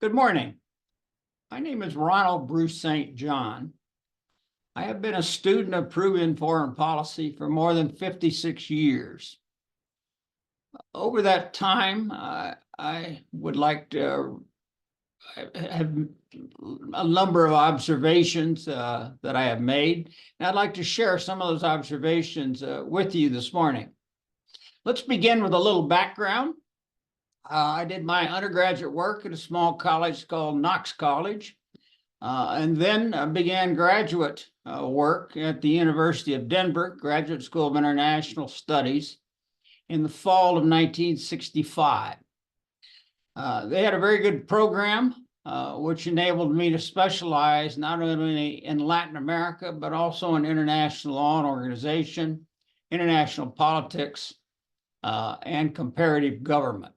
Good morning. My name is Ronald Bruce St. John. I have been a student of Peruvian foreign policy for more than 56 years. Over that time, I would like to have a number of observations that I have made, and I'd like to share some of those observations with you this morning. Let's begin with a little background. I did my undergraduate work at a small college called Knox College, and then began graduate work at the University of Denver, Graduate School of International Studies, in the fall of 1965. They had a very good program, which enabled me to specialize not only in Latin America, but also in international law and organization, international politics, and comparative government.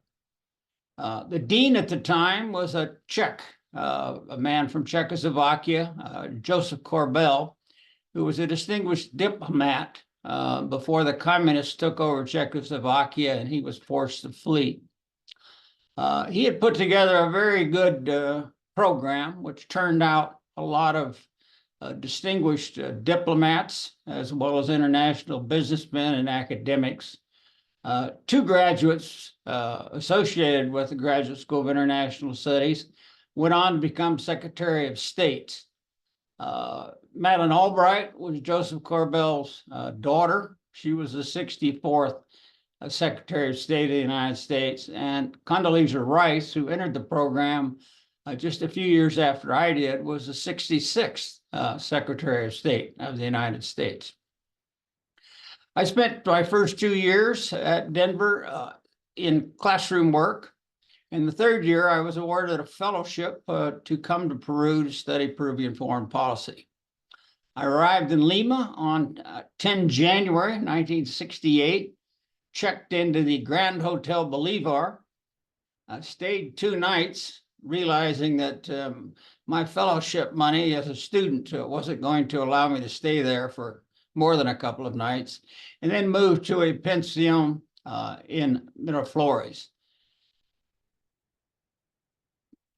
The dean at the time was a Czech, a man from Czechoslovakia, Joseph Korbel, who was a distinguished diplomat before the communists took over Czechoslovakia and he was forced to flee. He had put together a very good program, which turned out a lot of distinguished diplomats, as well as international businessmen and academics. Two graduates associated with the Graduate School of International Studies went on to become Secretary of State. Madeleine Albright was Joseph Korbel's daughter. She was the 64th Secretary of State of the United States. And Condoleezza Rice, who entered the program just a few years after I did, was the 66th Secretary of State of the United States. I spent my first 2 years at Denver in classroom work. In the third year, I was awarded a fellowship to come to Peru to study Peruvian foreign policy. I arrived in Lima on 10 January 1968, checked into the Grand Hotel Bolivar, stayed 2 nights, realizing that my fellowship money as a student wasn't going to allow me to stay there for more than a couple of nights, and then moved to a pension in Miraflores.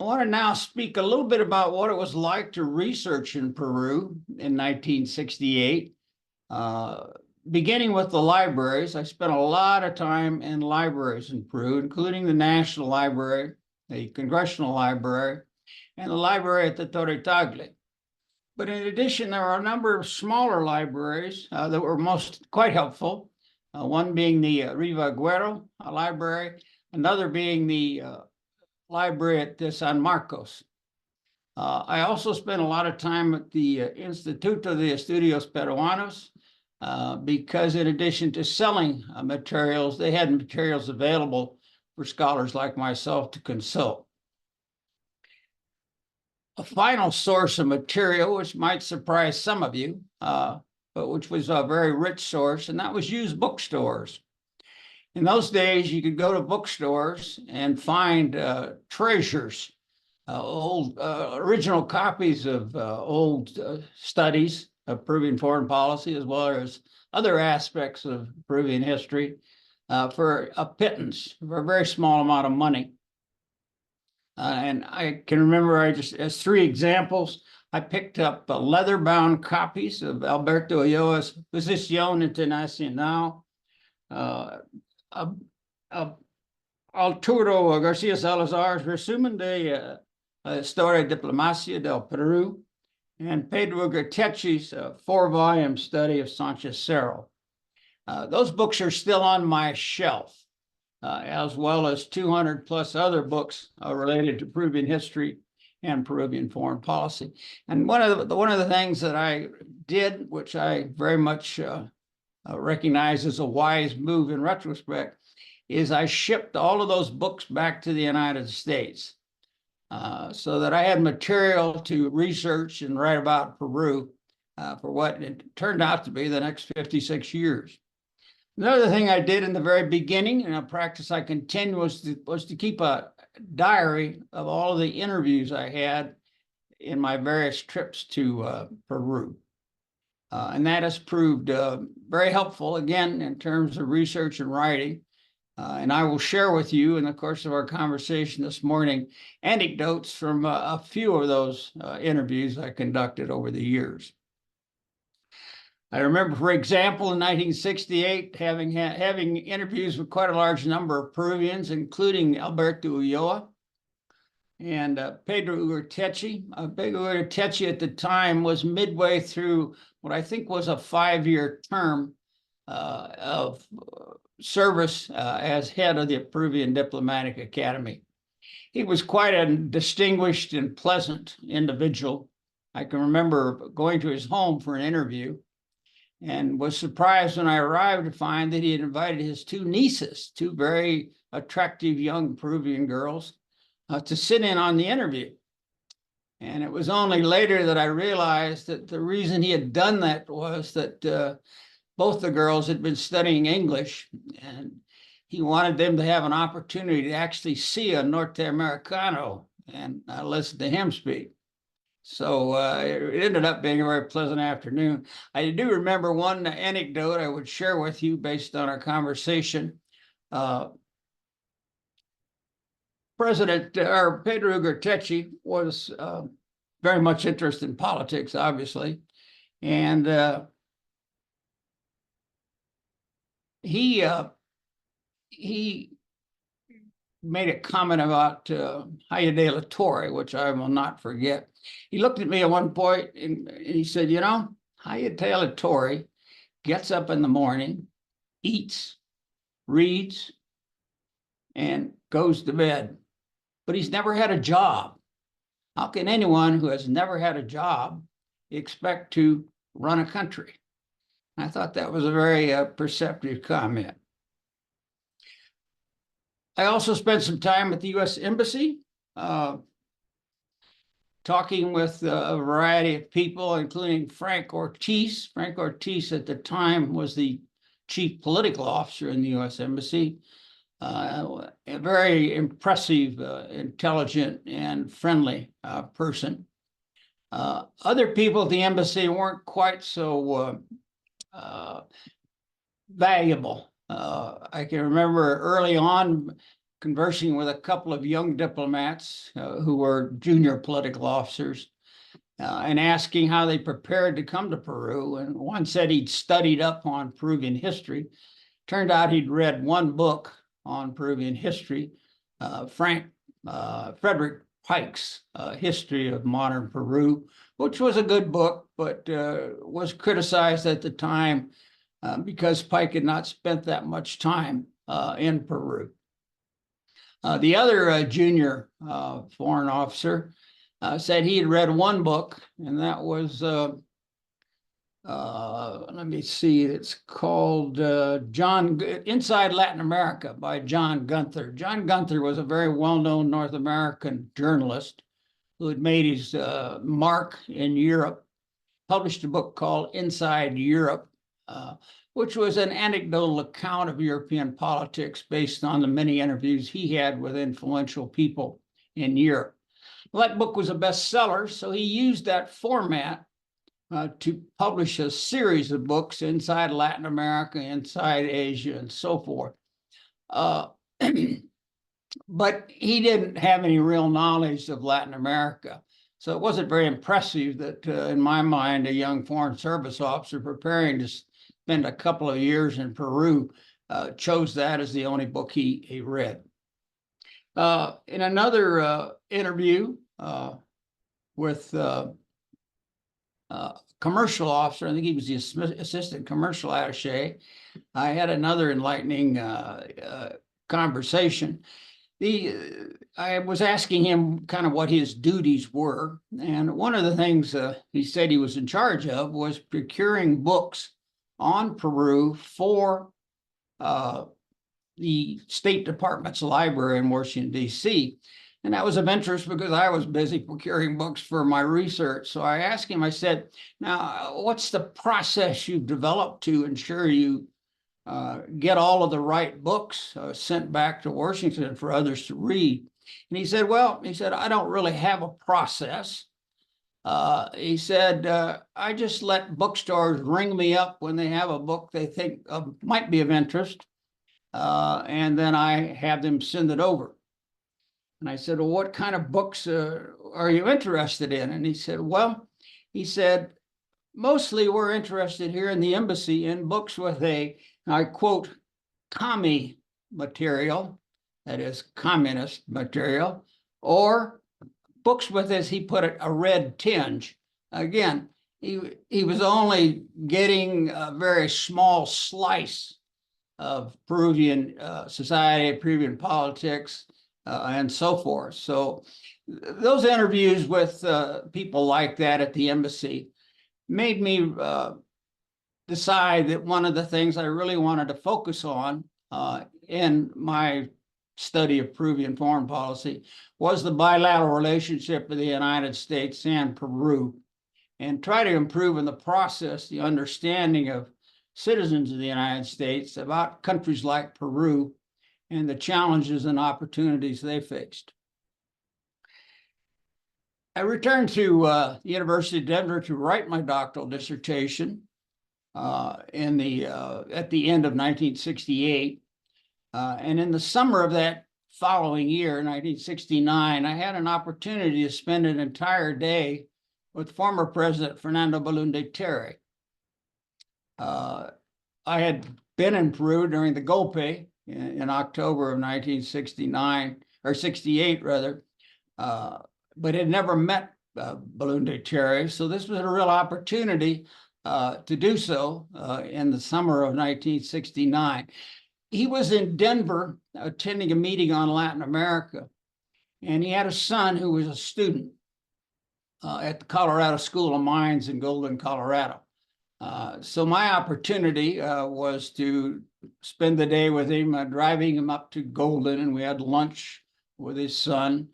I want to now speak a little bit about what it was like to research in Peru in 1968. Beginning with the libraries, I spent a lot of time in libraries in Peru, including the National Library, the Congressional Library, and the library at the Torre Tagle. But in addition, there are a number of smaller libraries that were quite helpful, one being the Riva Agüero Library, another being the library at San Marcos. I also spent a lot of time at the Instituto de Estudios Peruanos because in addition to selling materials, they had materials available for scholars like myself to consult. A final source of material, which might surprise some of you, but which was a very rich source, and that was used bookstores. In those days, you could go to bookstores and find treasures, old original copies of old studies of Peruvian foreign policy, as well as other aspects of Peruvian history for a pittance, for a very small amount of money. And I can remember, as 3 examples, I picked up leather-bound copies of Alberto Ulloa's Sesión Internacional, Arturo García Salazar's Resumen de Historia y Diplomacia del Perú, and Pedro Gertecci's 4-volume study of Sanchez Cerro. Those books are still on my shelf, as well as 200 plus other books related to Peruvian history and Peruvian foreign policy. And one of the things that I did, which I very much recognize as a wise move in retrospect, is I shipped all of those books back to the United States so that I had material to research and write about Peru for what it turned out to be the next 56 years. Another thing I did in the very beginning, and a practice I continued, was to keep a diary of all of the interviews I had in my various trips to Peru. And that has proved very helpful, again, in terms of research and writing. And I will share with you in the course of our conversation this morning anecdotes from a few of those interviews I conducted over the years. I remember, for example, in 1968, having interviews with quite a large number of Peruvians, including Alberto Ulloa and Pedro Urtechi. Pedro Urtechi at the time was midway through what I think was a 5-year term of service as head of the Peruvian Diplomatic Academy. He was quite a distinguished and pleasant individual. I can remember going to his home for an interview and was surprised when I arrived to find that he had invited his 2 nieces, 2 very attractive young Peruvian girls, to sit in on the interview. And it was only later that I realized that the reason he had done that was that both the girls had been studying English, and he wanted them to have an opportunity to actually see a Norteamericano and listen to him speak. So it ended up being a very pleasant afternoon. I do remember one anecdote I would share with you based on our conversation. President Pedro Urtechi was very much interested in politics, obviously, and he made a comment about Haya de la Torre, which I will not forget. He looked at me at one point and he said, you know, Haya de la Torre gets up in the morning, eats, reads, and goes to bed. But he's never had a job. How can anyone who has never had a job expect to run a country? I thought that was a very perceptive comment. I also spent some time at the U.S. Embassy, talking with a variety of people, including Frank Ortiz. Frank Ortiz at the time was the chief political officer in the U.S. Embassy, a very impressive, intelligent, and friendly person. Other people at the embassy weren't quite so valuable. I can remember early on conversing with a couple of young diplomats who were junior political officers and asking how they prepared to come to Peru. And one said he'd studied up on Peruvian history. Turned out he'd read one book on Peruvian history, Frederick Pike's History of Modern Peru, which was a good book, but was criticized at the time because Pike had not spent that much time in Peru. The other junior foreign officer said he had read one book, and that was, let me see, it's called Inside Latin America by John Gunther. John Gunther was a very well-known North American journalist who had made his mark in Europe, published a book called Inside Europe, which was an anecdotal account of European politics based on the many interviews he had with influential people in Europe. Well, that book was a bestseller, so he used that format to publish a series of books inside Latin America, inside Asia, and so forth. But he didn't have any real knowledge of Latin America. So it wasn't very impressive that, in my mind, a young Foreign Service officer preparing to spend a couple of years in Peru chose that as the only book he read. In another interview with commercial officer, I think he was the assistant commercial attaché, I had another enlightening conversation. I was asking him kind of what his duties were, and one of the things he said he was in charge of was procuring books on Peru for the State Department's library in Washington, D.C. And that was of interest because I was busy procuring books for my research. So I asked him, I said, now, what's the process you've developed to ensure you get all of the right books sent back to Washington for others to read? And he said, well, I don't really have a process. He said, I just let bookstores ring me up when they have a book they think might be of interest. and then I have them send it over. And I said, well, what kind of books are you interested in? And he said, mostly we're interested here in the embassy in books with a, I quote, commie material, that is communist material, or books with, as he put it, a red tinge. Again, he was only getting a very small slice of Peruvian society, Peruvian politics, and so forth. So those interviews with people like that at the embassy made me decide that one of the things I really wanted to focus on in my study of Peruvian foreign policy was the bilateral relationship of the United States and Peru, and try to improve in the process the understanding of citizens of the United States about countries like Peru and the challenges and opportunities they faced. I returned to the University of Denver to write my doctoral dissertation at the end of 1968. And in the summer of that following year, 1969, I had an opportunity to spend an entire day with former President Fernando Belaúnde Terry. I had been in Peru during the golpe in October of 1969, or 68 rather, but had never met Belaúnde Terry. So this was a real opportunity to do so in the summer of 1969. He was in Denver attending a meeting on Latin America, and he had a son who was a student at the Colorado School of Mines in Golden, Colorado. So my opportunity was to spend the day with him, driving him up to Golden, and we had lunch with his son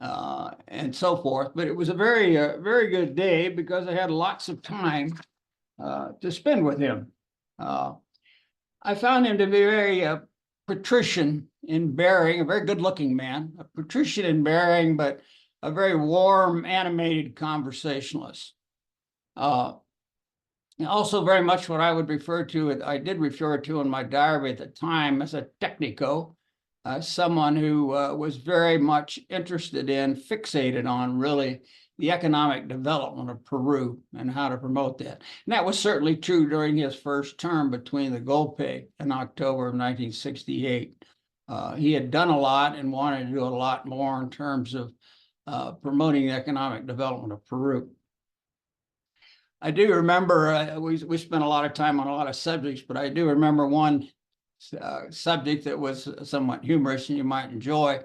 and so forth. But it was a very, very good day because I had lots of time to spend with him. I found him to be very patrician in bearing, a very good-looking man, a patrician in bearing, but a very warm, animated conversationalist. Also very much what I would refer to, I did refer to in my diary at the time as a technico, someone who was very much interested in, fixated on really the economic development of Peru and how to promote that. And that was certainly true during his first term between the golpe in October of 1968. He had done a lot and wanted to do a lot more in terms of promoting the economic development of Peru. I do remember, we spent a lot of time on a lot of subjects, but I do remember one subject that was somewhat humorous and you might enjoy.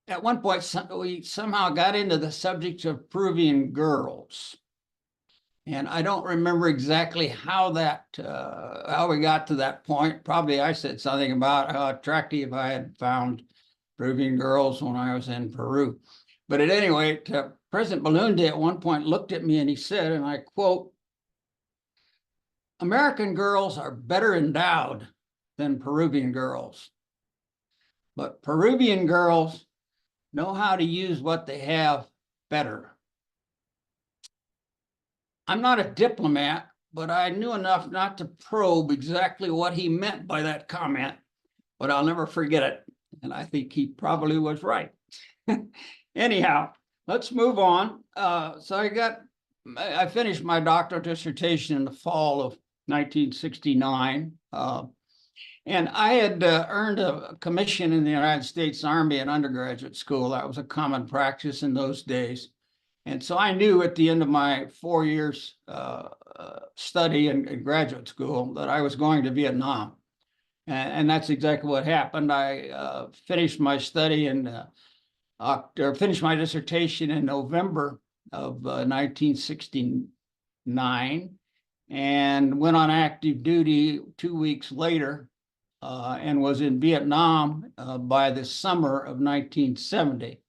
At one point, we somehow got into the subject of Peruvian girls. And I don't remember exactly how we got to that point. Probably I said something about how attractive I had found Peruvian girls when I was in Peru. But at any rate, President Belaúnde at one point looked at me and he said, and I quote, "American girls are better endowed than Peruvian girls, but Peruvian girls know how to use what they have better." I'm not a diplomat, but I knew enough not to probe exactly what he meant by that comment, but I'll never forget it. And I think he probably was right. Anyhow, let's move on. So I finished my doctoral dissertation in the fall of 1969. And I had earned a commission in the United States Army in undergraduate school. That was a common practice in those days. And so I knew at the end of my 4 years study in graduate school that I was going to Vietnam. And that's exactly what happened. I finished my study finished my dissertation in November of 1969 and went on active duty 2 weeks later and was in Vietnam by the summer of 1970.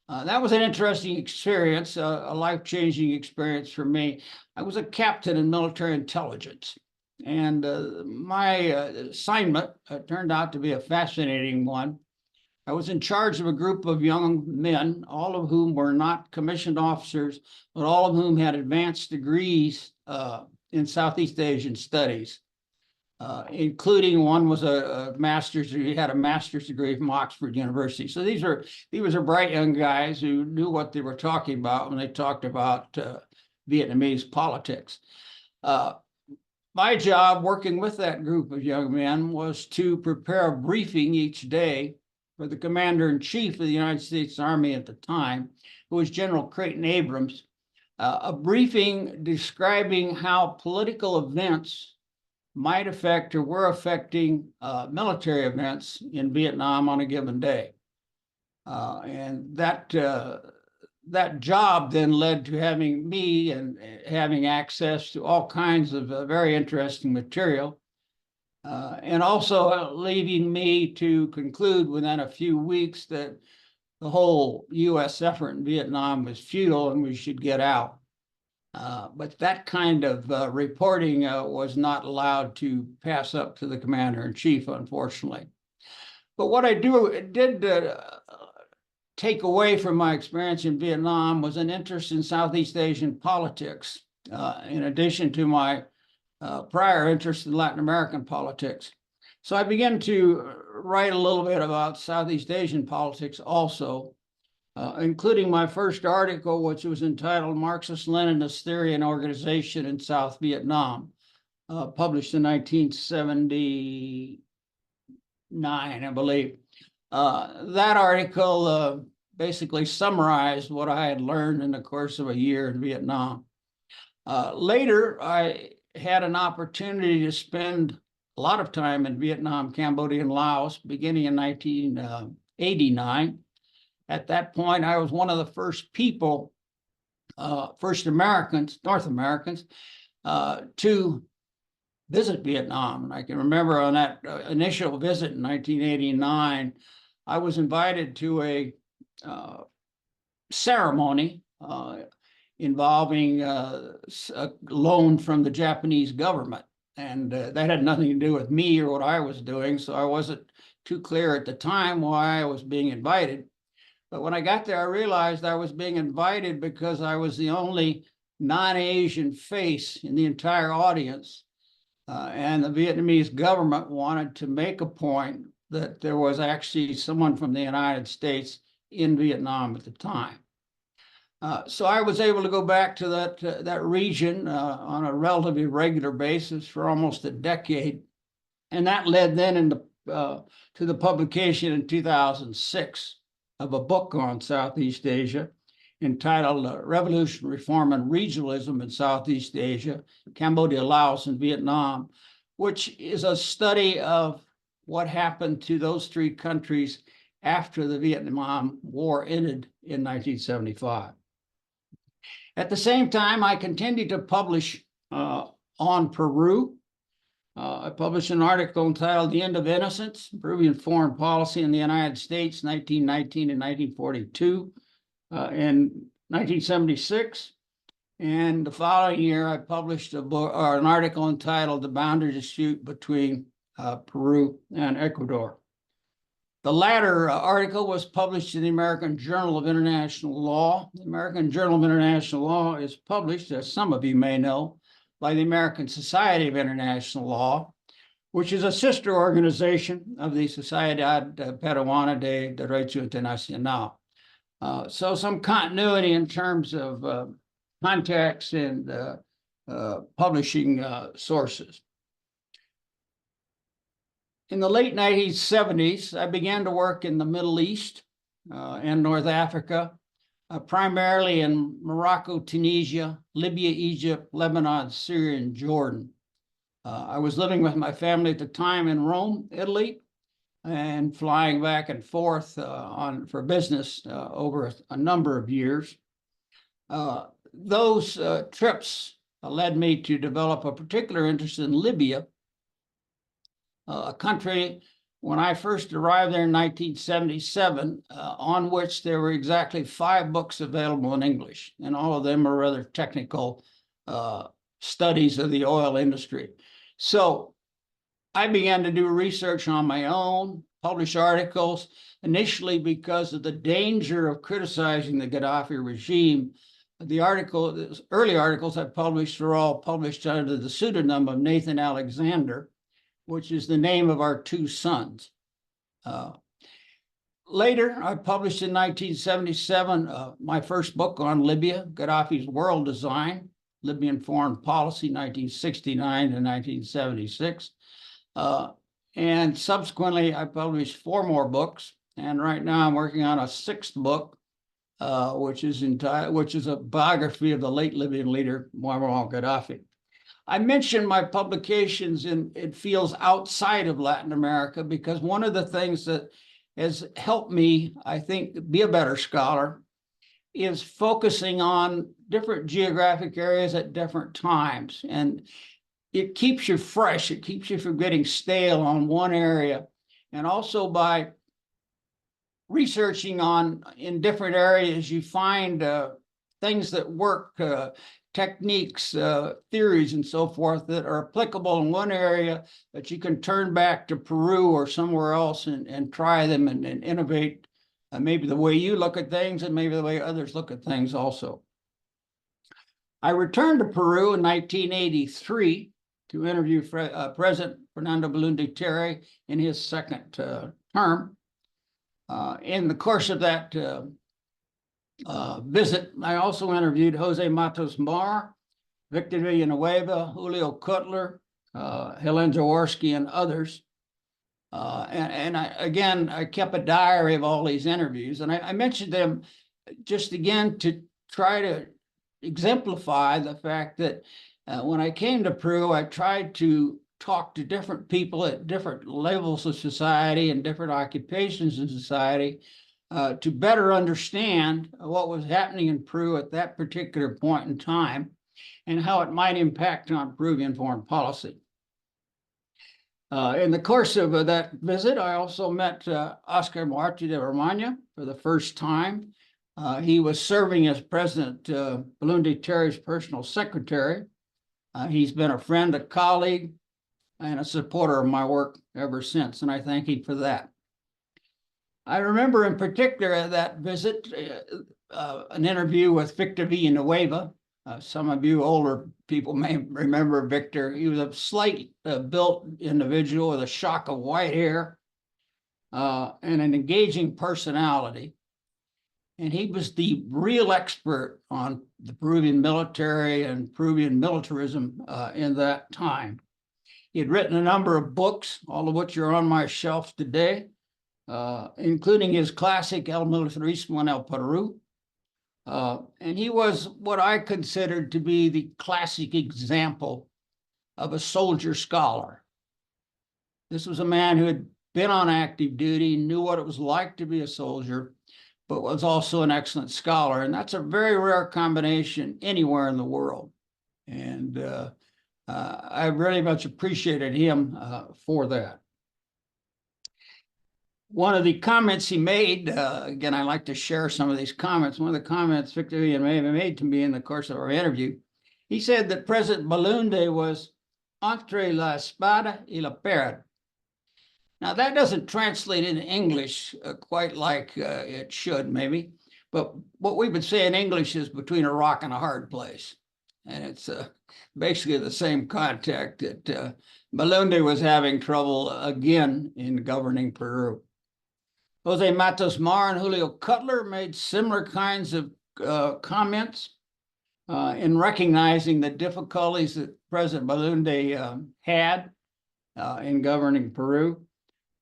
That was an interesting experience, a life-changing experience for me. I was a captain in military intelligence, and my assignment turned out to be a fascinating one. I was in charge of a group of young men, all of whom were not commissioned officers, but all of whom had advanced degrees in Southeast Asian studies. including one was a master's. He had a master's degree from Oxford University. So these are bright young guys who knew what they were talking about when they talked about Vietnamese politics. My job working with that group of young men was to prepare a briefing each day for the commander-in-chief of the United States Army at the time, who was General Creighton Abrams, a briefing describing how political events might affect or were affecting military events in Vietnam on a given day. And that job then led to having me and having access to all kinds of very interesting material, and also leaving me to conclude within a few weeks that the whole U.S. effort in Vietnam was futile and we should get out. But that kind of reporting was not allowed to pass up to the commander-in-chief, unfortunately. But what I did take away from my experience in Vietnam was an interest in Southeast Asian politics, in addition to my prior interest in Latin American politics. So I began to write a little bit about Southeast Asian politics also, including my first article, which was entitled Marxist-Leninist Theory and Organization in South Vietnam, published in 1979, I believe. That article basically summarized what I had learned in the course of a year in Vietnam. Later, I had an opportunity to spend a lot of time in Vietnam, Cambodia, and Laos, beginning in 1989. At that point, I was one of the first people, first Americans, North Americans, to visit Vietnam. And I can remember on that initial visit in 1989, I was invited to a ceremony involving a loan from the Japanese government. And that had nothing to do with me or what I was doing, so I wasn't too clear at the time why I was being invited. But when I got there, I realized I was being invited because I was the only non-Asian face in the entire audience. And the Vietnamese government wanted to make a point that there was actually someone from the United States in Vietnam at the time. So I was able to go back to that region on a relatively regular basis for almost a decade. And that led then to the publication in 2006 of a book on Southeast Asia entitled Revolution, Reform, and Regionalism in Southeast Asia, Cambodia, Laos, and Vietnam, which is a study of what happened to those three countries after the Vietnam War ended in 1975. At the same time, I continued to publish on Peru. I published an article entitled The End of Innocence, Peruvian Foreign Policy in the United States, 1919 and 1942, in 1976. And the following year, I published an article entitled The Boundary Dispute Between Peru and Ecuador. The latter article was published in the American Journal of International Law. The American Journal of International Law is published, as some of you may know, by the American Society of International Law, which is a sister organization of the Sociedad Peruana de Derecho Internacional. So some continuity in terms of context and publishing sources. In the late 1970s, I began to work in the Middle East and North Africa, primarily in Morocco, Tunisia, Libya, Egypt, Lebanon, Syria, and Jordan. I was living with my family at the time in Rome, Italy, and flying back and forth for business over a number of years. Those trips led me to develop a particular interest in Libya, a country, when I first arrived there in 1977, on which there were exactly 5 books available in English, and all of them are rather technical studies of the oil industry. So I began to do research on my own, publish articles, initially because of the danger of criticizing the Gaddafi regime. The early articles I published were all published under the pseudonym of Nathan Alexander. which is the name of our two sons. Later, I published in 1977 my first book on Libya, Gaddafi's World Design, Libyan Foreign Policy, 1969 to 1976. And subsequently, I published 4 more books. And right now I'm working on a 6th book, which is a biography of the late Libyan leader, Muammar al-Gaddafi. I mentioned my publications in fields outside of Latin America because one of the things that has helped me, I think, be a better scholar is focusing on different geographic areas at different times. And it keeps you fresh. It keeps you from getting stale on one area. And also by researching in different areas, you find things that work, techniques, theories, and so forth that are applicable in one area that you can turn back to Peru or somewhere else and try them and innovate maybe the way you look at things and maybe the way others look at things also. I returned to Peru in 1983 to interview President Fernando Belaúnde in his second term. In the course of that visit, I also interviewed Jose Matos Mar, Victor Villanueva, Julio Cutler, Helen Jaworski, and others. I kept a diary of all these interviews, and I mentioned them just again to try to exemplify the fact that when I came to Peru, I tried to talk to different people at different levels of society and different occupations in society to better understand what was happening in Peru at that particular point in time and how it might impact on Peruvian foreign policy. In the course of that visit, I also met Oscar Muarte de Romaña for the first time. He was serving as President Belaúnde's personal secretary. He's been a friend, a colleague, and a supporter of my work ever since, and I thank him for that. I remember in particular at that visit an interview with Victor Villanueva. Some of you older people may remember Victor. He was a slight built individual with a shock of white hair and an engaging personality. And he was the real expert on the Peruvian military and Peruvian militarism in that time. He had written a number of books, all of which are on my shelf today, including his classic El Militarismo en el Perú. And he was what I considered to be the classic example of a soldier scholar. This was a man who had been on active duty, knew what it was like to be a soldier, but was also an excellent scholar. And that's a very rare combination anywhere in the world. And I really much appreciated him for that. One of the comments he made, again, I like to share some of these comments. One of the comments Victor Villanueva made to me in the course of our interview, he said that President Belaúnde was entre la espada y la pared. Now, that doesn't translate into English quite like it should, maybe. But what we would say in English is between a rock and a hard place. And it's basically the same context that Belaúnde was having trouble again in governing Peru. Jose Matos Mar and Julio Cutler made similar kinds of comments in recognizing the difficulties that President Belaúnde had in governing Peru.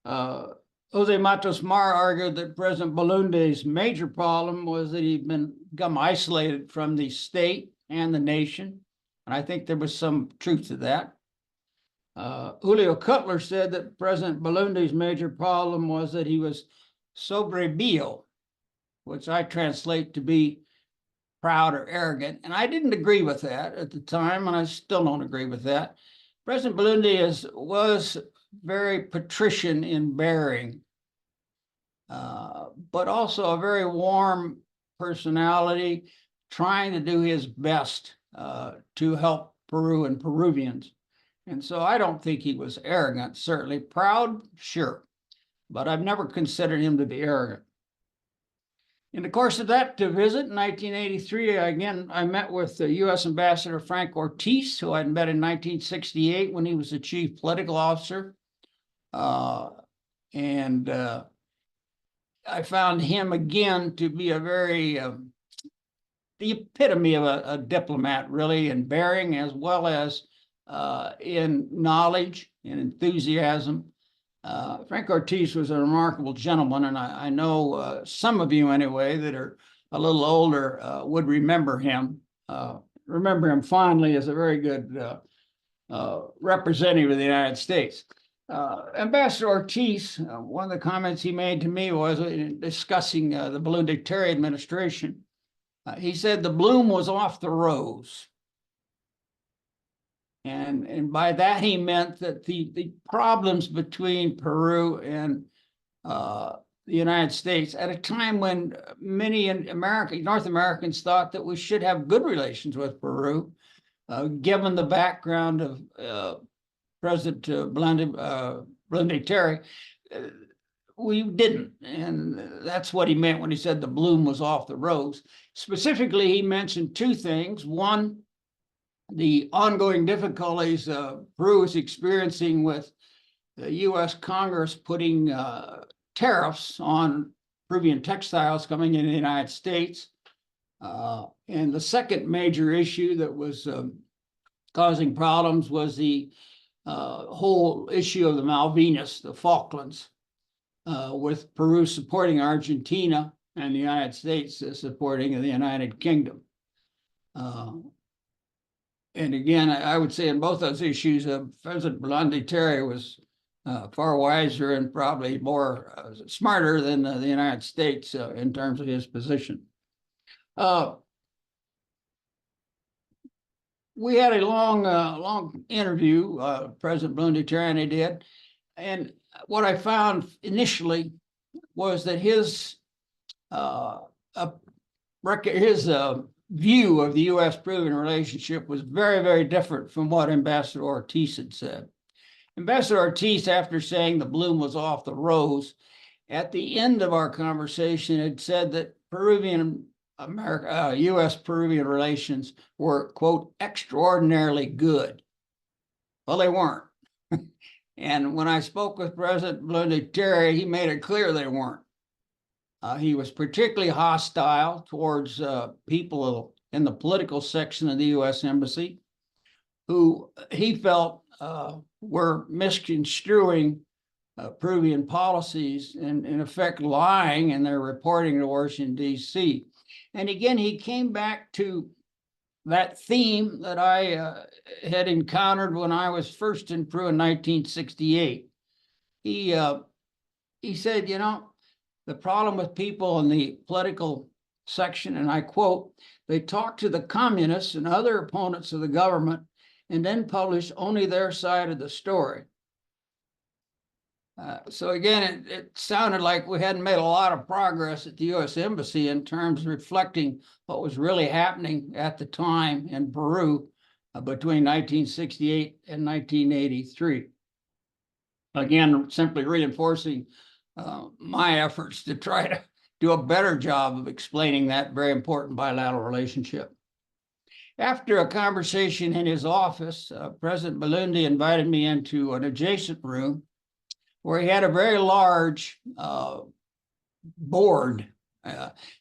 Jose Matos Mar argued that President Belaúnde's major problem was that he'd become isolated from the state and the nation, and I think there was some truth to that. Julio Cutler said that President Belaúnde's major problem was that he was soberbio, which I translate to be proud or arrogant, and I didn't agree with that at the time, and I still don't agree with that. President Belaúnde was very patrician in bearing, but also a very warm personality, trying to do his best to help Peru and Peruvians. And so I don't think he was arrogant, certainly proud, sure, but I've never considered him to be arrogant. In the course of that visit in 1983, again, I met with the U.S. Ambassador Frank Ortiz, who I'd met in 1968 when he was the chief political officer. I found him again to be a very, the epitome of a diplomat, really, in bearing as well as in knowledge and enthusiasm. Frank Ortiz was a remarkable gentleman, and I know some of you anyway that are a little older would remember him fondly as a very good representative of the United States. Ambassador Ortiz, one of the comments he made to me was in discussing the Balloon-Dictari administration. He said the bloom was off the rose. And by that he meant that the problems between Peru and the United States at a time when many North Americans thought that we should have good relations with Peru, given the background of President Balloon-Dictari, we didn't. And that's what he meant when he said the bloom was off the rose. Specifically, he mentioned two things. One, the ongoing difficulties Peru is experiencing with the U.S. Congress putting tariffs on Peruvian textiles coming into the United States. And the second major issue that was causing problems was the whole issue of the Malvinas, the Falklands, with Peru supporting Argentina and the United States supporting the United Kingdom. And again, I would say in both those issues, President Balloon-Dictari was far wiser and probably more smarter than the United States in terms of his position. We had a long interview, President Balloon-Dictari and I did, and what I found initially was that his view of the U.S.-Peruvian relationship was very, very different from what Ambassador Ortiz had said. Ambassador Ortiz, after saying the bloom was off the rose, at the end of our conversation had said that U.S.-Peruvian relations were, quote, extraordinarily good. Well, they weren't. And when I spoke with President Balloon-Dictari, he made it clear they weren't. He was particularly hostile towards people in the political section of the U.S. Embassy who he felt were misconstruing Peruvian policies and in effect lying in their reporting to Washington, D.C. And again, he came back to that theme that I had encountered when I was first in Peru in 1968. He said, you know, the problem with people in the political section, and I quote, they talk to the communists and other opponents of the government and then publish only their side of the story. So again, it sounded like we hadn't made a lot of progress at the U.S. Embassy in terms of reflecting what was really happening at the time in Peru between 1968 and 1983. Again, simply reinforcing my efforts to try to do a better job of explaining that very important bilateral relationship. After a conversation in his office, President Balloon invited me into an adjacent room where he had a very large board.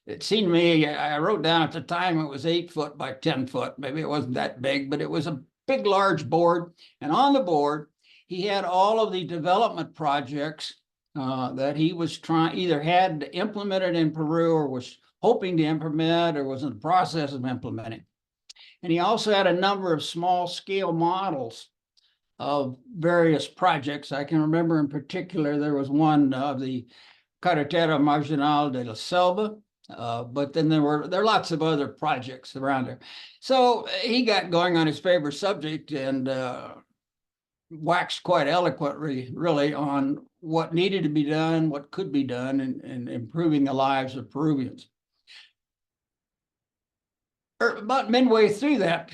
It seemed to me, I wrote down at the time it was 8 foot by 10 foot. Maybe it wasn't that big, but it was a big, large board. And on the board, he had all of the development projects that he was either had implemented in Peru or was hoping to implement or was in the process of implementing. And he also had a number of small scale models of various projects. I can remember in particular, there was one of the Carretera Marginal de la Selva, but then there are lots of other projects around there. So he got going on his favorite subject and waxed quite eloquently, really, on what needed to be done, what could be done in improving the lives of Peruvians. About midway through that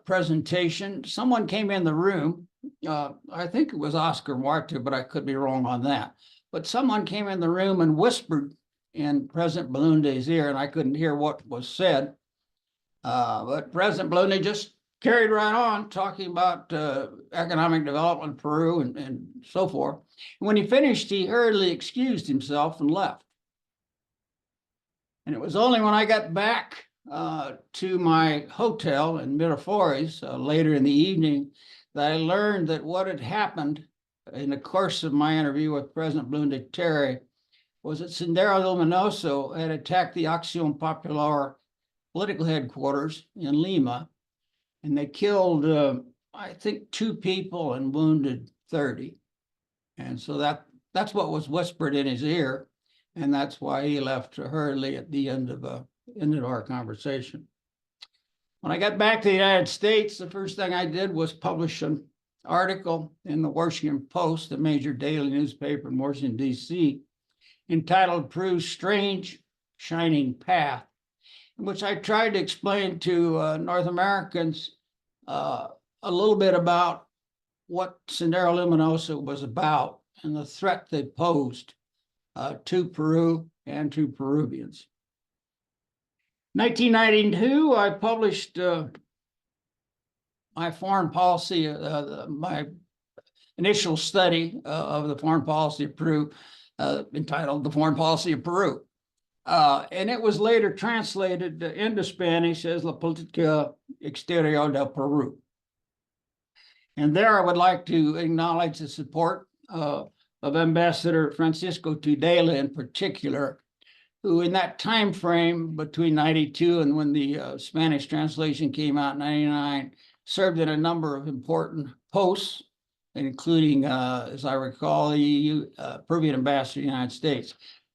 presentation, someone came in the room. I think it was Oscar Huerta, but I could be wrong on that. But someone came in the room and whispered in President Balunde's ear, and I couldn't hear what was said. But President Balunde just carried right on talking about economic development in Peru and so forth. And when he finished, he hurriedly excused himself and left. And it was only when I got back to my hotel in Miraflores later in the evening that I learned that what had happened in the course of my interview with President Balunde Terry was that Sendero Luminoso had attacked the Acción Popular political headquarters in Lima, and they killed, I think, 2 people and wounded 30. And so that's what was whispered in his ear, and that's why he left hurriedly at the end of our conversation. When I got back to the United States, the first thing I did was publish an article in the Washington Post, a major daily newspaper in Washington, D.C., entitled Peru's Strange Shining Path, in which I tried to explain to North Americans a little bit about what Sendero Luminoso was about and the threat they posed to Peru and to Peruvians. 1992, I published my foreign policy, my initial study of the foreign policy of Peru, entitled The Foreign Policy of Peru. And it was later translated into Spanish as La Política Exterior del Peru. And there I would like to acknowledge the support of Ambassador Francisco Tudela in particular, who in that time frame between 92 and when the Spanish translation came out in 99, served in a number of important posts, including, as I recall, the Peruvian ambassador to the United States.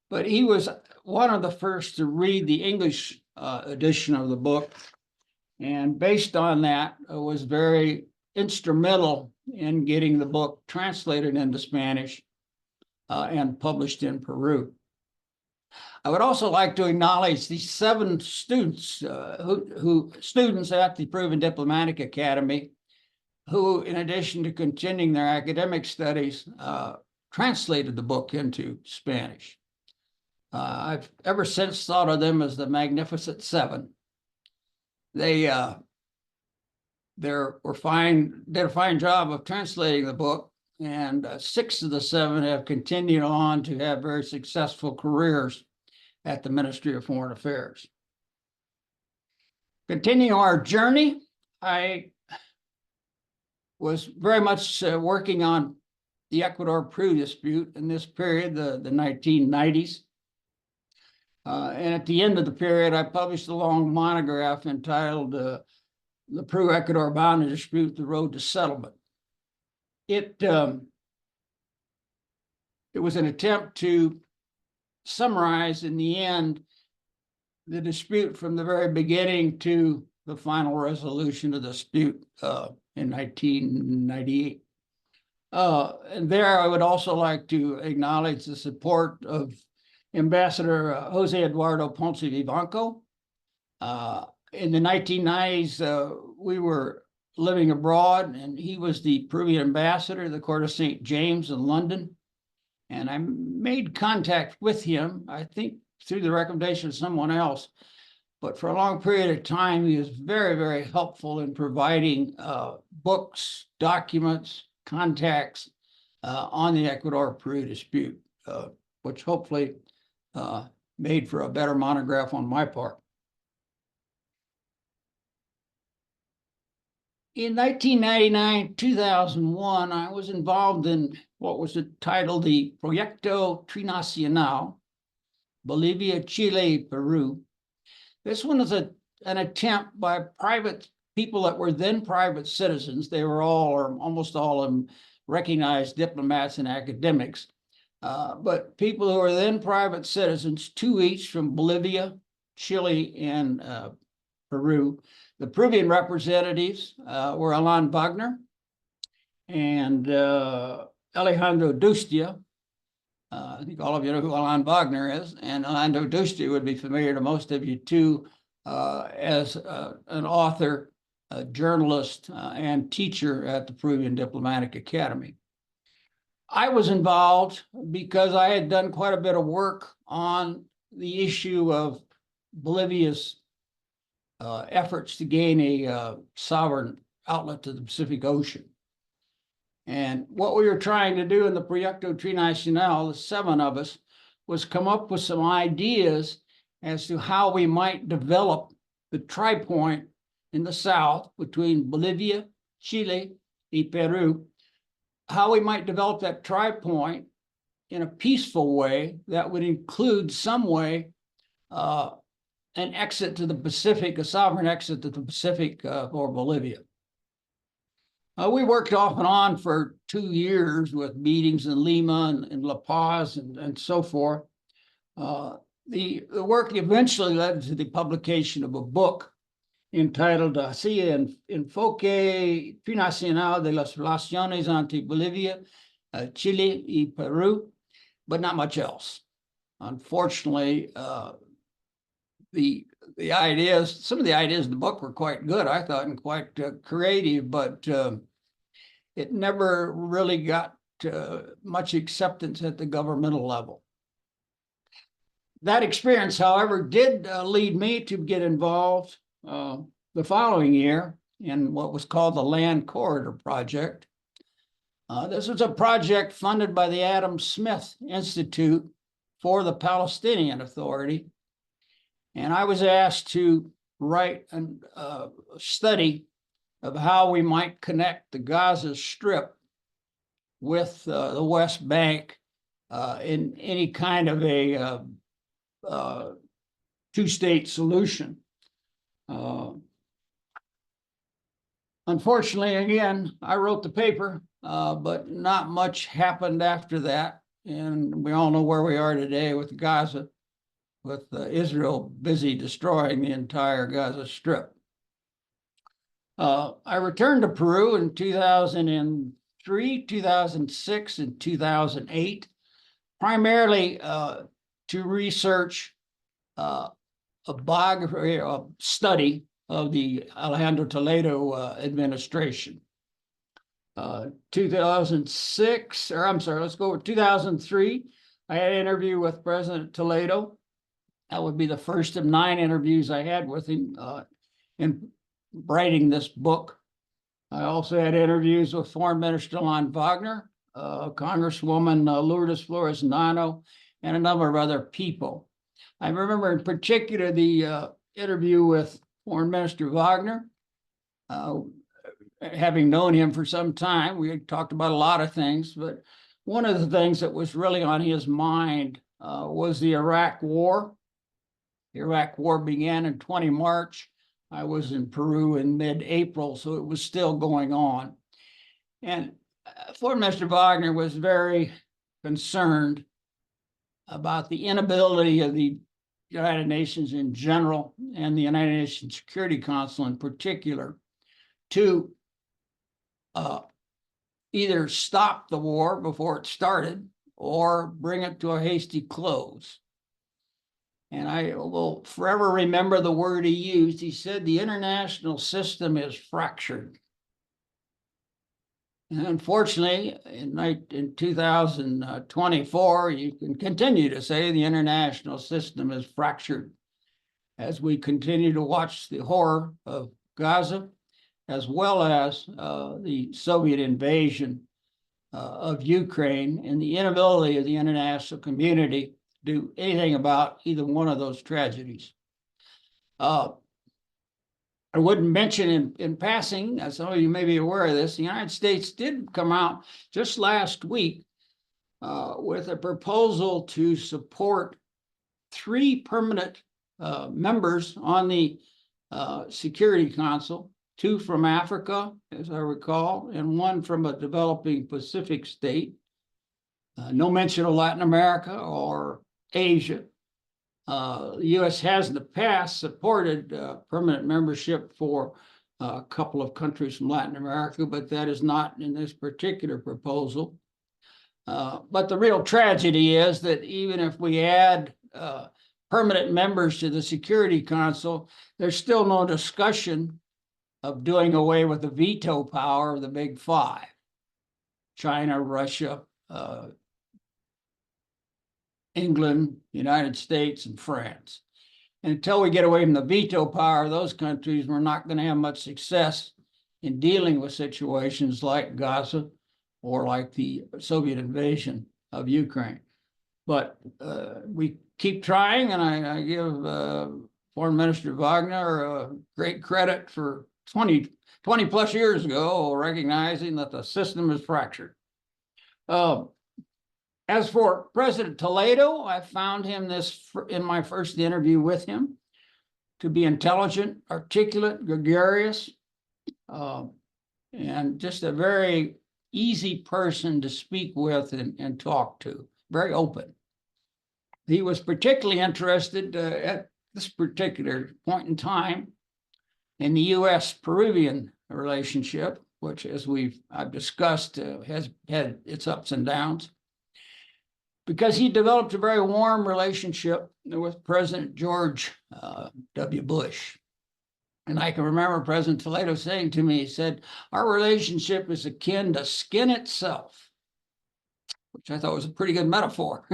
But he was one of the first to read the English edition of the book, and based on that, was very instrumental in getting the book translated into Spanish and published in Peru. I would also like to acknowledge the 7 students students at the Peruvian Diplomatic Academy who, in addition to continuing their academic studies, translated the book into Spanish. I've ever since thought of them as the Magnificent 7. They did a fine job of translating the book, and 6 of the 7 have continued on to have very successful careers at the Ministry of Foreign Affairs. Continuing our journey, I was very much working on the Ecuador-Peru dispute in this period, the 1990s. And at the end of the period, I published a long monograph entitled The Peru-Ecuador Boundary Dispute, The Road to Settlement. It was an attempt to summarize in the end the dispute from the very beginning to the final resolution of the dispute in 1998. And there I would also like to acknowledge the support of Ambassador Jose Eduardo Ponce Vivanco. In the 1990s, we were living abroad, and he was the Peruvian ambassador to the Court of St. James in London. And I made contact with him, I think through the recommendation of someone else. But for a long period of time, he was very, very helpful in providing books, documents, contacts on the Ecuador-Peru dispute, which hopefully made for a better monograph on my part. In 1999-2001, I was involved in what was titled the Proyecto Trinacional, Bolivia, Chile, Peru. This one is an attempt by private people that were then private citizens. They were all, or almost all of them, recognized diplomats and academics. But people who were then private citizens, 2 each from Bolivia, Chile, and Peru. The Peruvian representatives were Alain Wagner and Alejandro Dustia. I think all of you know who Alain Wagner is, and Alejandro Dustia would be familiar to most of you too as an author, a journalist, and teacher at the Peruvian Diplomatic Academy. I was involved because I had done quite a bit of work on the issue of Bolivia's efforts to gain a sovereign outlet to the Pacific Ocean. And what we were trying to do in the Proyecto Trinacional, the 7 of us, was come up with some ideas as to how we might develop the tri-point in the south between Bolivia, Chile, and Peru, how we might develop that tri-point in a peaceful way that would include some way an exit to the Pacific, a sovereign exit to the Pacific for Bolivia. We worked off and on for 2 years with meetings in Lima and La Paz and so forth. The work eventually led to the publication of a book entitled así, Enfoque Trinacional de las Relaciones entre Bolivia, Chile, y Peru, but not much else. Unfortunately, the ideas, some of the ideas in the book were quite good, I thought, and quite creative, but it never really got much acceptance at the governmental level. That experience, however, did lead me to get involved the following year in what was called the Land Corridor Project. This was a project funded by the Adam Smith Institute for the Palestinian Authority. And I was asked to write a study of how we might connect the Gaza Strip with the West Bank in any kind of a two-state solution. Unfortunately, again, I wrote the paper, but not much happened after that. And we all know where we are today with Gaza, with Israel busy destroying the entire Gaza Strip. I returned to Peru in 2003, 2006, and 2008, primarily to research a biography, a study of the Alejandro Toledo administration. 2006, or I'm sorry, let's go with 2003, I had an interview with President Toledo. That would be the first of 9 interviews I had with him in writing this book. I also had interviews with Foreign Minister Lon Wagner, Congresswoman Lourdes Flores Nano, and a number of other people. I remember in particular the interview with Foreign Minister Wagner. Having known him for some time, we had talked about a lot of things, but one of the things that was really on his mind was the Iraq War. The Iraq War began in 20 March. I was in Peru in mid-April, so it was still going on. And Foreign Minister Wagner was very concerned about the inability of the United Nations in general and the United Nations Security Council in particular to either stop the war before it started or bring it to a hasty close. And I will forever remember the word he used. He said, the international system is fractured. And unfortunately, in 2024, you can continue to say the international system is fractured as we continue to watch the horror of Gaza, as well as the Soviet invasion of Ukraine and the inability of the international community to do anything about either one of those tragedies. I wouldn't mention in passing, as some of you may be aware of this, the United States did come out just last week with a proposal to support 3 permanent members on the Security Council, 2 from Africa, as I recall, and 1 from a developing Pacific state. No mention of Latin America or Asia. The U.S. has in the past supported permanent membership for a couple of countries from Latin America, but that is not in this particular proposal. But the real tragedy is that even if we add permanent members to the Security Council, there's still no discussion of doing away with the veto power of the Big Five: China, Russia, England, United States, and France. And until we get away from the veto power of those countries, we're not going to have much success in dealing with situations like Gaza or like the Soviet invasion of Ukraine. But we keep trying, and I give Foreign Minister Wagner great credit for 20 plus years ago, recognizing that the system is fractured. As for President Toledo, I found him in my first interview with him to be intelligent, articulate, gregarious, and just a very easy person to speak with and talk to, very open. He was particularly interested at this particular point in time in the U.S.-Peruvian relationship, which, as I've discussed, has had its ups and downs, because he developed a very warm relationship with President George W. Bush. And I can remember President Toledo saying to me, he said, our relationship is akin to skin itself, which I thought was a pretty good metaphor.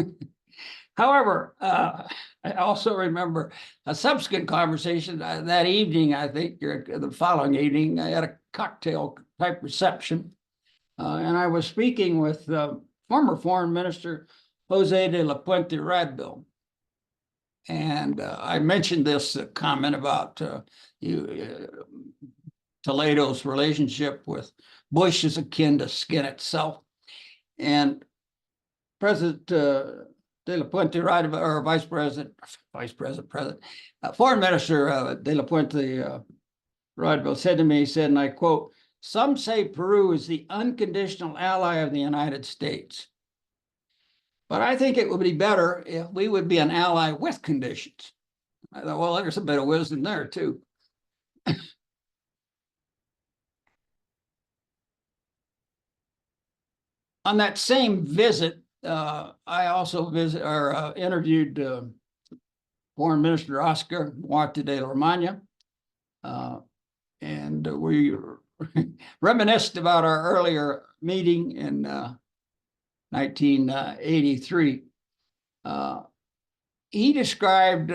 However, I also remember a subsequent conversation that evening, I think, or the following evening, I had a cocktail type reception, and I was speaking with former Foreign Minister Jose de la Puente Radville. And I mentioned this comment about Toledo's relationship with Bush is akin to skin itself. And President de la Puente Radville, or Foreign Minister de la Puente Radville said to me, he said, and I quote, "Some say Peru is the unconditional ally of the United States. But I think it would be better if we would be an ally with conditions." I thought, well, there's a bit of wisdom there, too. On that same visit, I also interviewed Foreign Minister Oscar Muarte de la Romana, and we reminisced about our earlier meeting in 1983. He described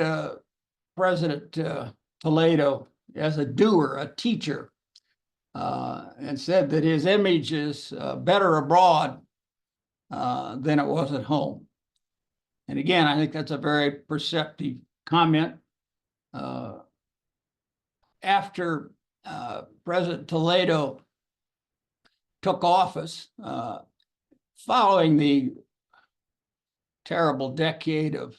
President Toledo as a doer, a teacher, and said that his image is better abroad than it was at home. And again, I think that's a very perceptive comment. After President Toledo took office, following the terrible decade of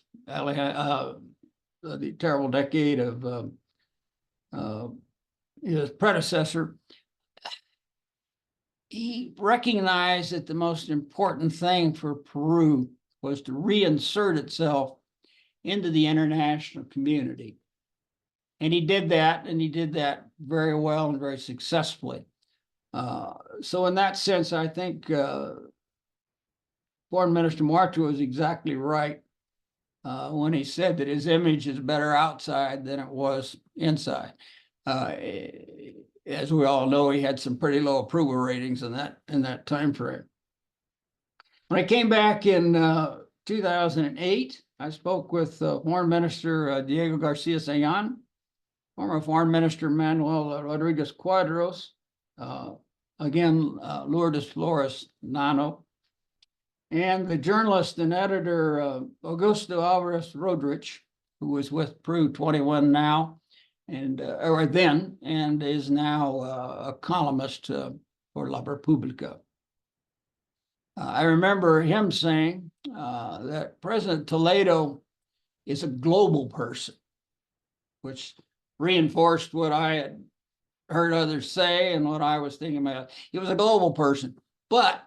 his predecessor, he recognized that the most important thing for Peru was to reinsert itself into the international community. And he did that, and he did that very well and very successfully. So in that sense, I think Foreign Minister Muarte was exactly right when he said that his image is better outside than it was inside. As we all know, he had some pretty low approval ratings in that time frame. When I came back in 2008, I spoke with Foreign Minister Diego Garcia Session, former Foreign Minister Manuel Rodriguez Cuadros, again, Lourdes Flores Nano, and the journalist and editor Augusto Alvarez Rodrich, who was with Peru 21 now, and or then, and is now a columnist for La Repubblica. I remember him saying that President Toledo is a global person, which reinforced what I had heard others say and what I was thinking about. He was a global person, but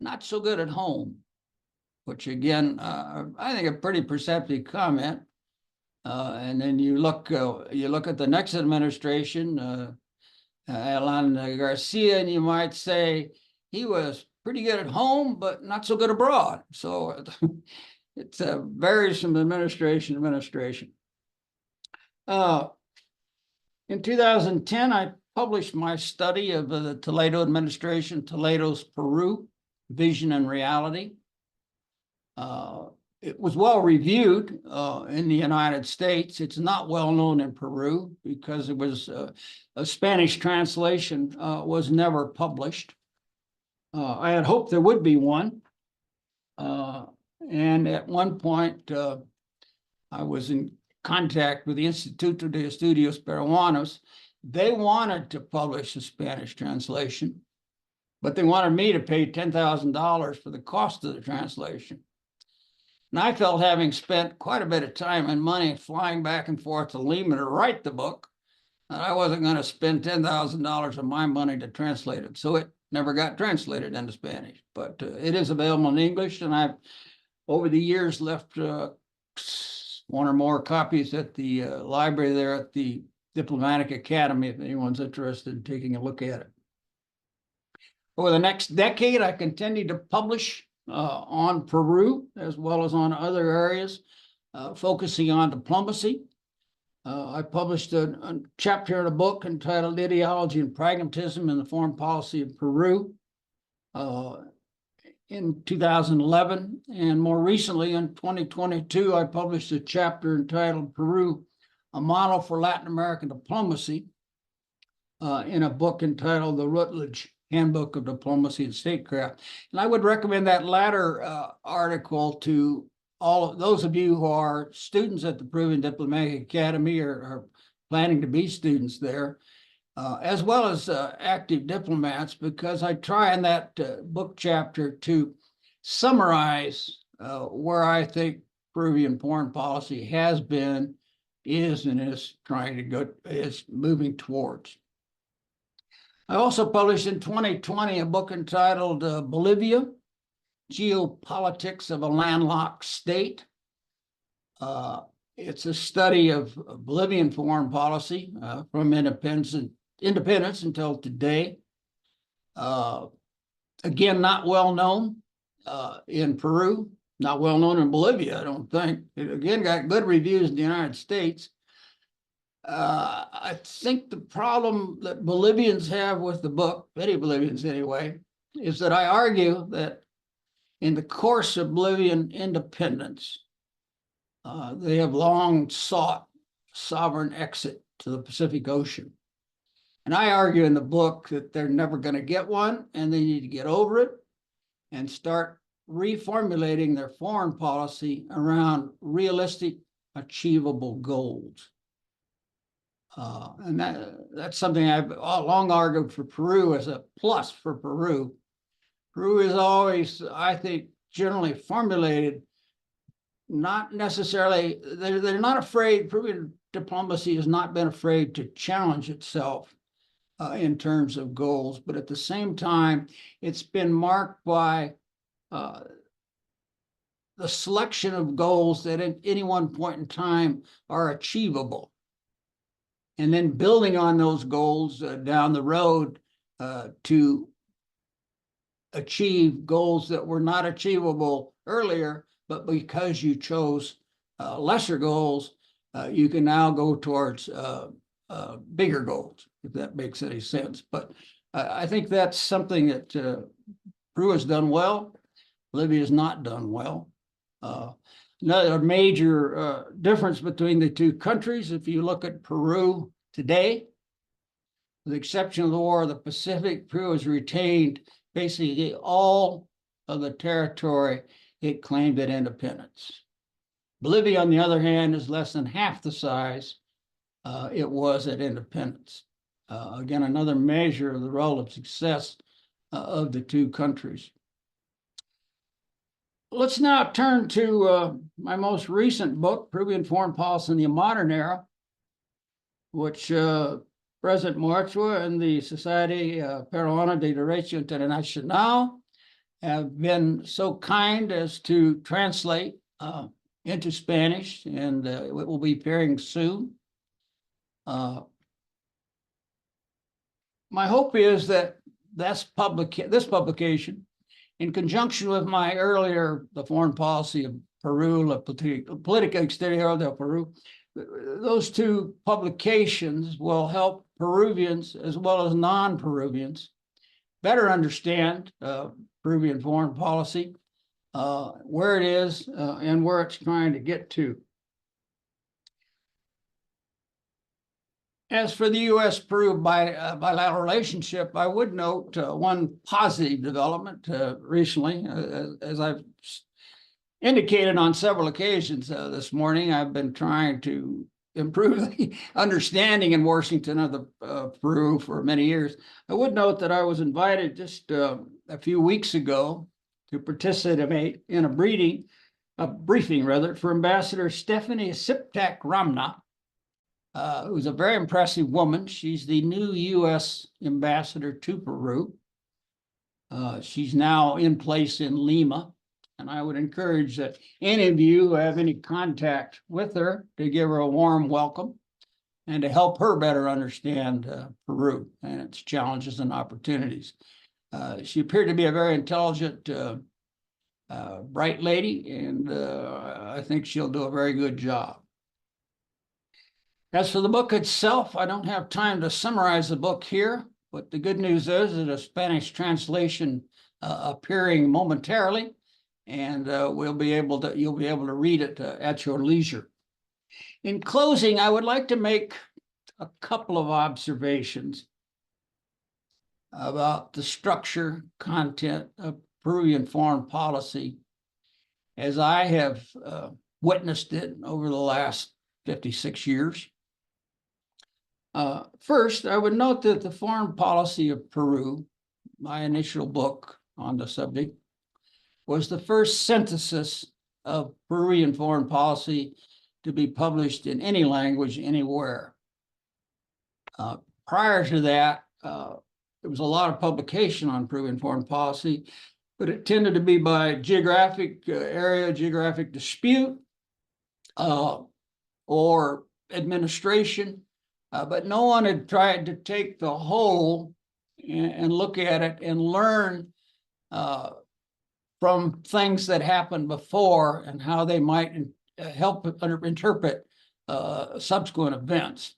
not so good at home, which again, I think a pretty perceptive comment. And then you look at the next administration, Alan Garcia, and you might say he was pretty good at home, but not so good abroad. So it varies from administration to administration. In 2010, I published my study of the Toledo administration, Toledo's Peru, Vision and Reality. it was well reviewed in the United States. It's not well known in Peru because it was a Spanish translation was never published. I had hoped there would be one. And at one point, I was in contact with the Instituto de Estudios Peruanos. They wanted to publish a Spanish translation, but they wanted me to pay $10,000 for the cost of the translation. And I felt, having spent quite a bit of time and money flying back and forth to Lima to write the book, that I wasn't going to spend $10,000 of my money to translate it. So it never got translated into Spanish, but it is available in English. And I've, over the years, left one or more copies at the library there at the Diplomatic Academy, if anyone's interested in taking a look at it. Over the next decade, I continued to publish on Peru, as well as on other areas, focusing on diplomacy. I published a chapter in a book entitled Ideology and Pragmatism in the Foreign Policy of Peru in 2011. And more recently, in 2022, I published a chapter entitled Peru, a Model for Latin American Diplomacy in a book entitled The Routledge Handbook of Diplomacy and Statecraft. And I would recommend that latter article to all of those of you who are students at the Peruvian Diplomatic Academy or are planning to be students there, as well as active diplomats, because I try in that book chapter to summarize where I think Peruvian foreign policy has been, is, and is trying to go, is moving towards. I also published in 2020 a book entitled Bolivia, Geopolitics of a Landlocked State. It's a study of Bolivian foreign policy from independence until today. Again, not well known in Peru, not well known in Bolivia, I don't think. It again got good reviews in the United States. I think the problem that Bolivians have with the book, many Bolivians anyway, is that I argue that in the course of Bolivian independence, they have long sought sovereign exit to the Pacific Ocean. And I argue in the book that they're never going to get one, and they need to get over it and start reformulating their foreign policy around realistic, achievable goals. And that's something I've long argued for Peru as a plus for Peru. Peru is always, I think, generally formulated, not necessarily, they're not afraid, Peruvian diplomacy has not been afraid to challenge itself in terms of goals, but at the same time, it's been marked by the selection of goals that at any one point in time are achievable. And then building on those goals down the road to achieve goals that were not achievable earlier, but because you chose lesser goals, you can now go towards bigger goals, if that makes any sense. But I think that's something that Peru has done well. Bolivia has not done well. Another major difference between the two countries, if you look at Peru today, with the exception of the War of the Pacific, Peru has retained basically all of the territory it claimed at independence. Bolivia, on the other hand, is less than half the size it was at independence. Again, another measure of the relative success of the two countries. Let's now turn to my most recent book, Peruvian Foreign Policy in the Modern Era, which President Muertua and the Society Peruana de Derecho Internacional have been so kind as to translate into Spanish, and it will be appearing soon. My hope is that this publication, in conjunction with my earlier, The Foreign Policy of Peru, La Política Exterior del Peru, those two publications will help Peruvians as well as non-Peruvians better understand Peruvian foreign policy where it is and where it's trying to get to. As for the U.S.-Peru bilateral relationship, I would note one positive development recently. As I've indicated on several occasions this morning, I've been trying to improve the understanding in Washington of the Peru for many years. I would note that I was invited just a few weeks ago to participate in a briefing for Ambassador Stephanie Siptak-Ramna, who's a very impressive woman. She's the new U.S. ambassador to Peru. She's now in place in Lima, and I would encourage that any of you who have any contact with her to give her a warm welcome and to help her better understand Peru and its challenges and opportunities. She appeared to be a very intelligent, bright lady, and I think she'll do a very good job. As for the book itself, I don't have time to summarize the book here, but the good news is that a Spanish translation appearing momentarily, and you'll be able to read it at your leisure. In closing, I would like to make a couple of observations about the structure, content of Peruvian foreign policy as I have witnessed it over the last 56 years. First, I would note that the foreign policy of Peru, my initial book on the subject, was the first synthesis of Peruvian foreign policy to be published in any language anywhere. Prior to that, there was a lot of publication on Peruvian foreign policy, but it tended to be by geographic area, geographic dispute, or administration. But no one had tried to take the whole and look at it and learn from things that happened before and how they might help interpret subsequent events.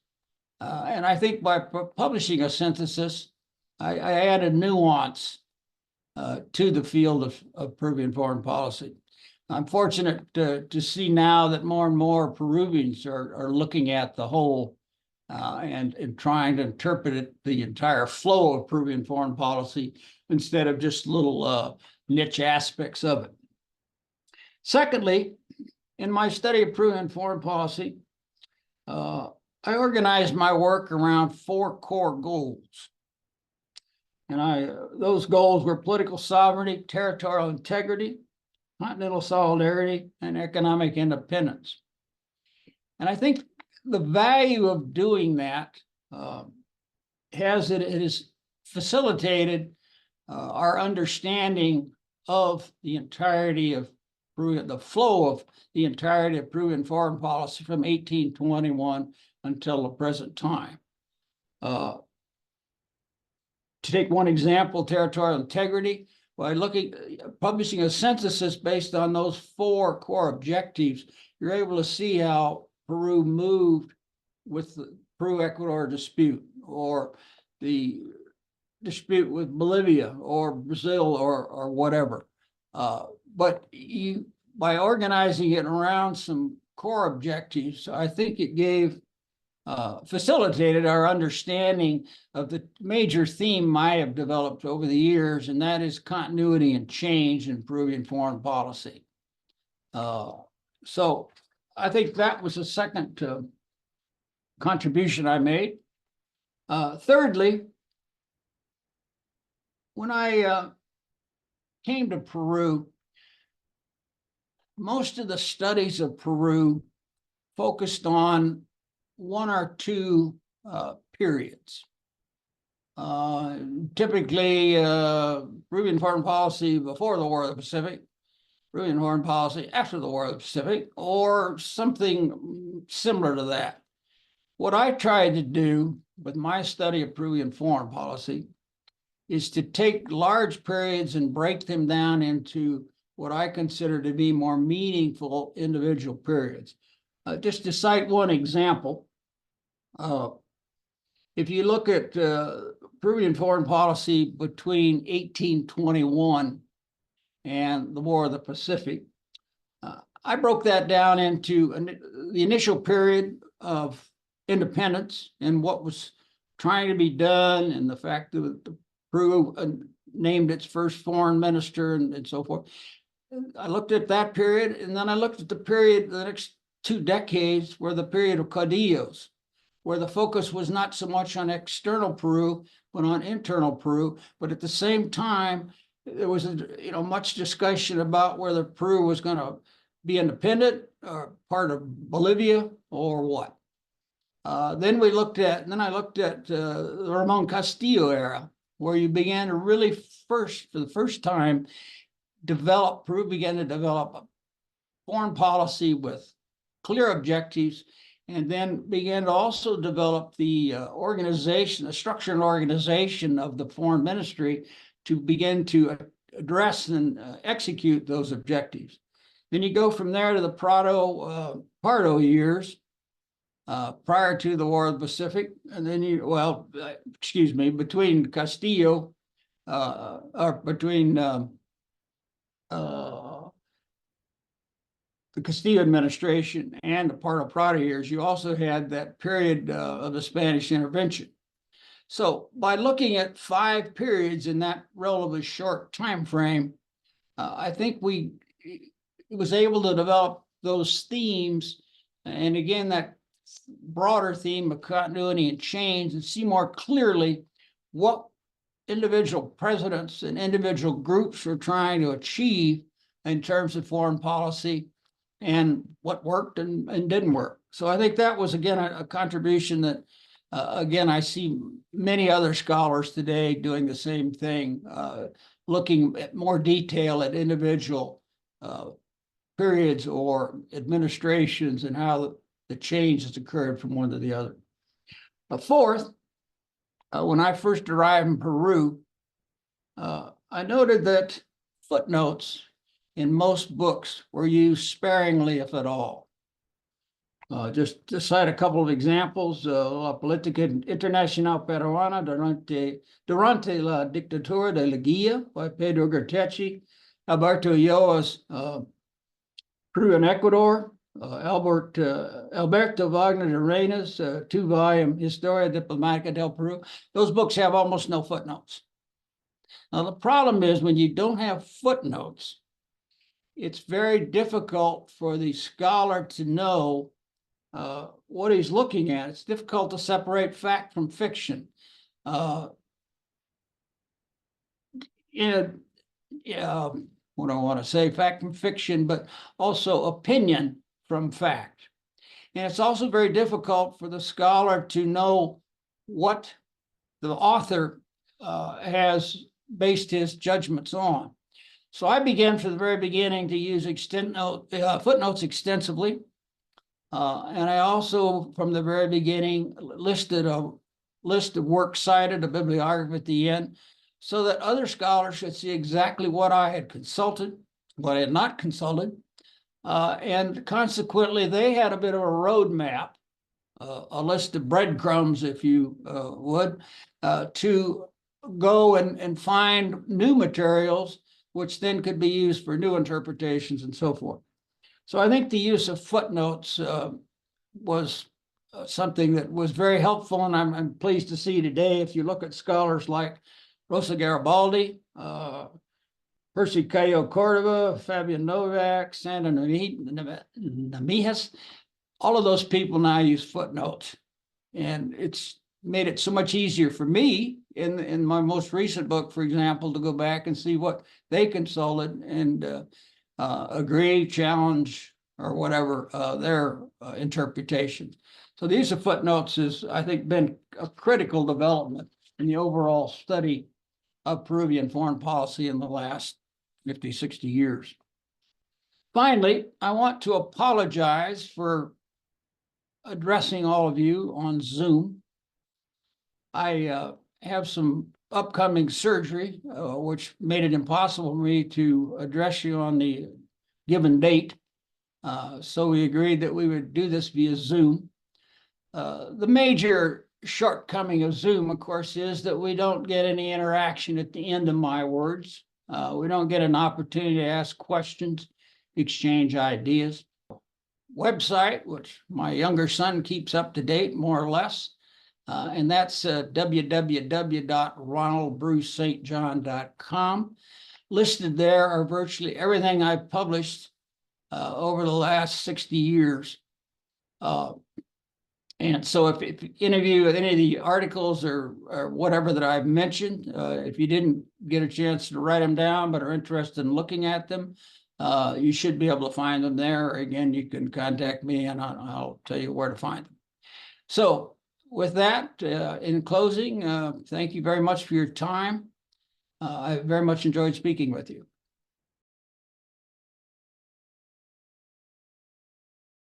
And I think by publishing a synthesis, I added nuance to the field of Peruvian foreign policy. I'm fortunate to see now that more and more Peruvians are looking at the whole and trying to interpret the entire flow of Peruvian foreign policy instead of just little niche aspects of it. Secondly, in my study of Peruvian foreign policy, I organized my work around 4 core goals. And those goals were political sovereignty, territorial integrity, continental solidarity, and economic independence. And I think the value of doing that it has facilitated our understanding of the entirety of Peruvian, the flow of the entirety of Peruvian foreign policy from 1821 until the present time. To take one example, territorial integrity, by publishing a synthesis based on those 4 core objectives, you're able to see how Peru moved with the Peru-Ecuador dispute, or the dispute with Bolivia or Brazil or whatever. But by organizing it around some core objectives, I think it facilitated our understanding of the major theme I have developed over the years, and that is continuity and change in Peruvian foreign policy. So I think that was the second contribution I made. Thirdly, when I came to Peru, most of the studies of Peru focused on 1 or 2 periods. Typically, Peruvian foreign policy before the War of the Pacific, Peruvian foreign policy after the War of the Pacific, or something similar to that. What I tried to do with my study of Peruvian foreign policy is to take large periods and break them down into what I consider to be more meaningful individual periods. Just to cite one example, if you look at Peruvian foreign policy between 1821 and the War of the Pacific. I broke that down into the initial period of independence and what was trying to be done, and the fact that Peru named its first foreign minister and so forth. I looked at that period, and then I looked at the period, the next 2 decades, where the period of caudillos, where the focus was not so much on external Peru, but on internal Peru. But at the same time, there was much discussion about whether Peru was going to be independent or part of Bolivia or what. Then I looked at the Ramon Castillo era, where you began to really for the first time, Peru began to develop a foreign policy with clear objectives, and then began to also develop the organization, the structure and organization of the foreign ministry to begin to address and execute those objectives. Then you go from there to the Pardo years, prior to the War of the Pacific, and then between Castillo, or between the Castillo administration and the Pardo years, you also had that period of the Spanish intervention. So by looking at 5 periods in that relatively short time frame, I think we was able to develop those themes, and again, that broader theme of continuity and change, and see more clearly what individual presidents and individual groups were trying to achieve in terms of foreign policy, and what worked and didn't work. So I think that was, again, a contribution that, again, I see many other scholars today doing the same thing, looking at more detail at individual periods or administrations and how the change has occurred from one to the other. Fourth, when I first arrived in Peru, I noted that footnotes in most books were used sparingly, if at all. Just to cite a couple of examples, La Política Internacional Peruana durante la Dictadura de la Guía by Pedro Gertechi, Alberto Ulloa's Peru and Ecuador, Alberto Wagner de Reina's 2-volume Historia Diplomática del Peru. Those books have almost no footnotes. Now, the problem is when you don't have footnotes, it's very difficult for the scholar to know what he's looking at. It's difficult to separate fact from fiction. What I want to say, fact from fiction, but also opinion from fact. And it's also very difficult for the scholar to know what the author has based his judgments on. So I began from the very beginning to use footnotes extensively. And I also, from the very beginning, listed a list of works cited, a bibliography at the end, so that other scholars should see exactly what I had consulted, what I had not consulted. And consequently, they had a bit of a roadmap, a list of breadcrumbs, if you would, to go and find new materials, which then could be used for new interpretations and so forth. So I think the use of footnotes was something that was very helpful, and I'm pleased to see today, if you look at scholars like Rosa Garibaldi, Percy Cayo Cordova, Fabian Novak, Sandra Namijas, all of those people now use footnotes. And it's made it so much easier for me in my most recent book, for example, to go back and see what they consulted and agree, challenge, or whatever their interpretations. So the use of footnotes has, I think, been a critical development in the overall study of Peruvian foreign policy in the last 50, 60 years. Finally, I want to apologize for addressing all of you on Zoom. I have some upcoming surgery, which made it impossible for me to address you on the given date. So we agreed that we would do this via Zoom. The major shortcoming of Zoom, of course, is that we don't get any interaction at the end of my words. We don't get an opportunity to ask questions, exchange ideas. Website, which my younger son keeps up to date, more or less, and that's www.ronaldbrucestjohn.com. Listed there are virtually everything I've published over the last 60 years. And so if any of you, any of the articles or whatever that I've mentioned, if you didn't get a chance to write them down but are interested in looking at them, you should be able to find them there. Again, you can contact me and I'll tell you where to find them. So with that, in closing, thank you very much for your time. I very much enjoyed speaking with you.